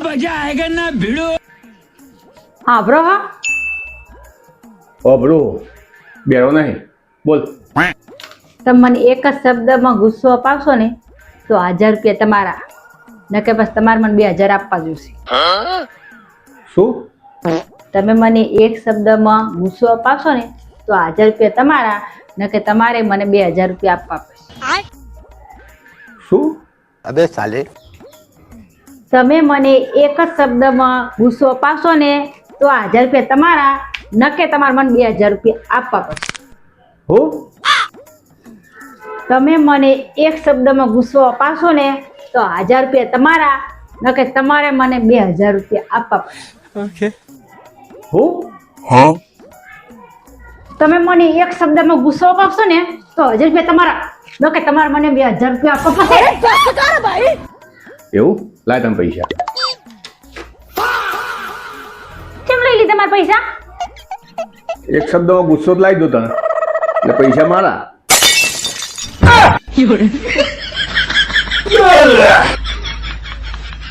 मजा आएगा ना भिड़ो। હા બ્રો હા બ્રો બેરો નહીં બોલ. તમે મને એક જ શબ્દમાં ગુસ્સો અપાવશો ને તો 1000 રૂપિયા તમારા, ન કે બસ તમારે મને 2000 આપવા જોશે. શું? તમે મને એક શબ્દમાં ગુસ્સો અપાવશો ને તો 1000 રૂપિયા તમારા, ન કે તમારે મને 2000 રૂપિયા આપવા પડશે. શું? अबे साले તમે મને એક જ શબ્દમાં ગુસ્સો અપાવશો ને તો 1000 રૂપિયા તમારા, ન કે તમારે મને 2000 રૂપિયા આપવા પડશે. હું? તમે મને એક શબ્દમાં ગુસ્સો અપાવશો ને તો 1000 રૂપિયા તમારા, ન કે તમારે મને 2000 રૂપિયા આપવા પડશે. હું? તમે મને એક શબ્દમાં ગુસ્સો અપાવશો ને તો 1000 રૂપિયા તમારા, ન કે તમારે મને 2000 રૂપિયા આપવા પડશે. એવું? લાય તમે પૈસા. કેમ લઈ લીધા મારા પૈસા? એક શબ્દમાં ગુસ્સો જ લાવી દો તને એટલે પૈસા મારા.